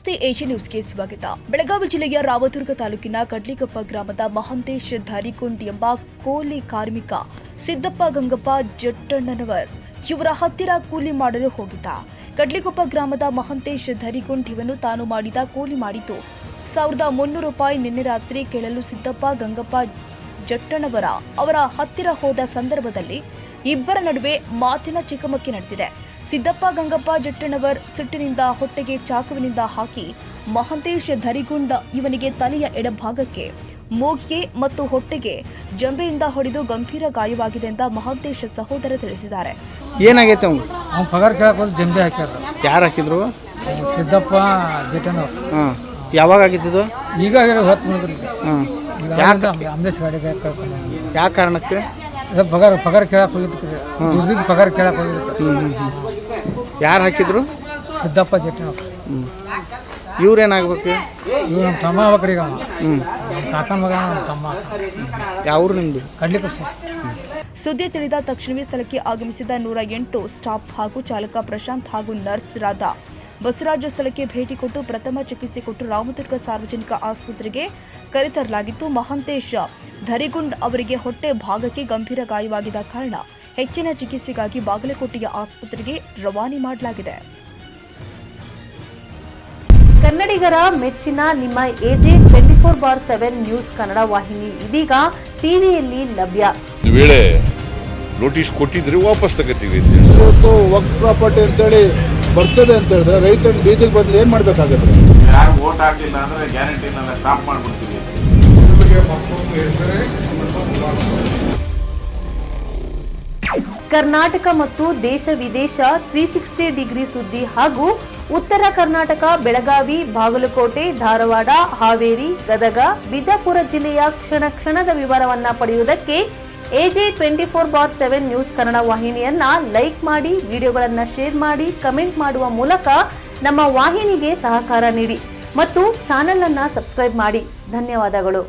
ನಮಸ್ತೆ ಎಜೆ ನ್ಯೂಸ್ಗೆ ಸ್ವಾಗತ. ಬೆಳಗಾವಿ ಜಿಲ್ಲೆಯ ರಾಮದುರ್ಗ ತಾಲೂಕಿನ ಕಡ್ಲಿಕೊಪ್ಪ ಗ್ರಾಮದ ಮಹಂತೇಶ್ ಧರಿಗುಂಡ್ ಎಂಬ ಕೂಲಿ ಕಾರ್ಮಿಕ ಸಿದ್ದಪ್ಪ ಗಂಗಪ್ಪ ಜಟ್ಟಣ್ಣನವರ್ ಇವರ ಹತ್ತಿರ ಕೂಲಿ ಮಾಡಲು ಹೋಗಿದ್ದ. ಕಡ್ಲಿಕೊಪ್ಪ ಗ್ರಾಮದ ಮಹಂತೇಶ್ ಧರಿಗುಂಡ್ ಇವನು ತಾನು ಮಾಡಿದ ಕೂಲಿ ಮಾಡಿದ್ದು ₹1300 ನಿನ್ನೆ ರಾತ್ರಿ ಕೇಳಲು ಸಿದ್ದಪ್ಪ ಗಂಗಪ್ಪ ಜಟ್ಟಣ್ಣವರ ಅವರ ಹತ್ತಿರ ಹೋದ ಸಂದರ್ಭದಲ್ಲಿ ಇಬ್ಬರ ನಡುವೆ ಮಾತಿನ ಚಕಮಕಿ ನಡೆದಿದೆ. ಸಿದ್ದಪ್ಪ ಗಂಗಪ್ಪ ಜಟ್ಟಣ್ಣವರ್ ಸಿಟ್ಟಿನಿಂದ ಹೊಟ್ಟೆಗೆ ಚಾಕುವಿನಿಂದ ಹಾಕಿ ಮಹಂತೇಶ್ ಧರಿಗುಂಡ ಇವನಿಗೆ ತಲೆಯ ಎಡಭಾಗಕ್ಕೆ, ಮೂಗಿಗೆ ಮತ್ತು ಹೊಟ್ಟೆಗೆ ಜಂಬೆಯಿಂದ ಹೊಡೆದು ಗಂಭೀರ ಗಾಯವಾಗಿದೆ ಎಂದು ಮಹಂತೇಶ್ ಸಹೋದರ ತಿಳಿಸಿದ್ದಾರೆ. ಏನಾಗೈತೆ ಅವ್ನು ಪಗಾರ ಕೇಳಕ್ಕೆ ಹೋಗಿ ಜಂಬೆ ಹಾಕ್ಯಾರ. ಯಾರು ಹಾಕಿದ್ರು? ಸಿದ್ದಪ್ಪ ಜಟ್ಟಣ್ಣವ್ರು. ಯಾವಾಗ ಆಗಿದ್ದು? ಈಗ ಹೊತ್ತು ಮುಗಿದ್ರಿ. ಅಂಬರೀಶ್ ಗಾಡಿಗೆ ಯಾವ ಕಾರಣಕ್ಕೆ? ಪಗಾರ ಕೇಳಕ್ಕೆ ಹೋಗಿದ್ದು, ಪಗಾರ ಕೇಳಕ್ಕೆ ಹೋಗಿದ್ದು. ಯಾರು ಹಾಕಿದ್ರು? ಸಿದ್ದಪ್ಪ ಜಟ್ಟಣ್ಣವ್ರು. ಇವ್ರೇನಾಗ್ಬೇಕು? ಇವ್ರು ನಮ್ಮ ತಮ್ಮ ಆಗ್ಬೇಕ್ರಿ. ಈಗ ಕಾಕನ ಮಗ ನಮ್ಮ ತಮ್ಮ. ಯಾವ ಊರು ನಿಮ್ದು? ಕಡ್ಲಿಕೊಪ್ಪ. ಸುದ್ದಿ ತಿಳಿದ ತಕ್ಷಣವೇ ಸ್ಥಳಕ್ಕೆ ಆಗಮಿಸಿದ 108 ಸ್ಟಾಫ್ ಹಾಗೂ ಚಾಲಕ ಪ್ರಶಾಂತ್ ಹಾಗೂ ನರ್ಸ್ ರಾಧಾ ಬಸವರಾಜ ಸ್ಥಳಕ್ಕೆ ಭೇಟಿ ಕೊಟ್ಟು ಪ್ರಥಮ ಚಿಕಿತ್ಸೆ ಕೊಟ್ಟು ರಾಮದುರ್ಗ ಸಾರ್ವಜನಿಕ ಆಸ್ಪತ್ರೆಗೆ ಕರೆತರಲಾಗಿತ್ತು. ಮಹಂತೇಶ್ ಧರಿಗುಂಡ್ ಅವರಿಗೆ ಹೊಟ್ಟೆ ಭಾಗಕ್ಕೆ ಗಂಭೀರ ಗಾಯವಾಗಿದ್ದ ಕಾರಣ ಹೆಚ್ಚಿನ ಚಿಕಿತ್ಸೆಗಾಗಿ ಬಾಗಲಕೋಟೆಯ ಆಸ್ಪತ್ರೆಗೆ ರವಾನೆ ಮಾಡಲಾಗಿದೆ. ಕನ್ನಡಿಗರ ಮೆಚ್ಚಿನ ನಿಮ್ಮ ಎಜೆ 24/7 ನ್ಯೂಸ್ ಕನ್ನಡ ವಾಹಿನಿ ಇದೀಗ ಟಿವಿಯಲ್ಲಿ ಲಭ್ಯ. ವೇಳೆ ನೋಟಿಸ್ ಕೊಟ್ಟಿದ್ರೆ ವಾಪಸ್ ತಗೋತೀವಿ. ಇವತ್ತು ವಕ್ಫ್ ಪ್ರಾಪರ್ಟಿ ಅಂತೇಳಿ ಬರ್ತದೆ ಅಂತ ಹೇಳಿದ್ರೆ ರೈತರು ಬೀದಿಗೆ ಬಂದು ಏನ್ ಮಾಡ್ಬೇಕಾಗುತ್ತೆ? ಯಾರು ವೋಟ್ ಹಾಕಲಿಲ್ಲ ಅಂದ್ರೆ ಗ್ಯಾರಂಟಿನೆಲ್ಲ ಸ್ಟಾಪ್ ಮಾಡ್ಬಿಡ್ತೀವಿ. ಕರ್ನಾಟಕ ಮತ್ತು ದೇಶ ವಿದೇಶ 360 ಡಿಗ್ರಿ ಸುದ್ದಿ ಹಾಗೂ ಉತ್ತರ ಕರ್ನಾಟಕ ಬೆಳಗಾವಿ, ಬಾಗಲಕೋಟೆ, ಧಾರವಾಡ, ಹಾವೇರಿ, ಗದಗ, ಬಿಜಾಪುರ ಜಿಲ್ಲೆಯ ಕ್ಷಣ ಕ್ಷಣದ ವಿವರವನ್ನ ಪಡೆಯುವುದಕ್ಕೆ ಎಜೆ 24/7 ನ್ಯೂಸ್ ಕನ್ನಡ ವಾಹಿನಿಯನ್ನ ಲೈಕ್ ಮಾಡಿ, ವಿಡಿಯೋಗಳನ್ನ ಶೇರ್ ಮಾಡಿ, ಕಮೆಂಟ್ ಮಾಡುವ ಮೂಲಕ ನಮ್ಮ ವಾಹಿನಿಗೆ ಸಹಕಾರ ನೀಡಿ ಮತ್ತು ಚಾನೆಲ್ ಅನ್ನ ಸಬ್ಸ್ಕ್ರೈಬ್ ಮಾಡಿ. ಧನ್ಯವಾದಗಳು.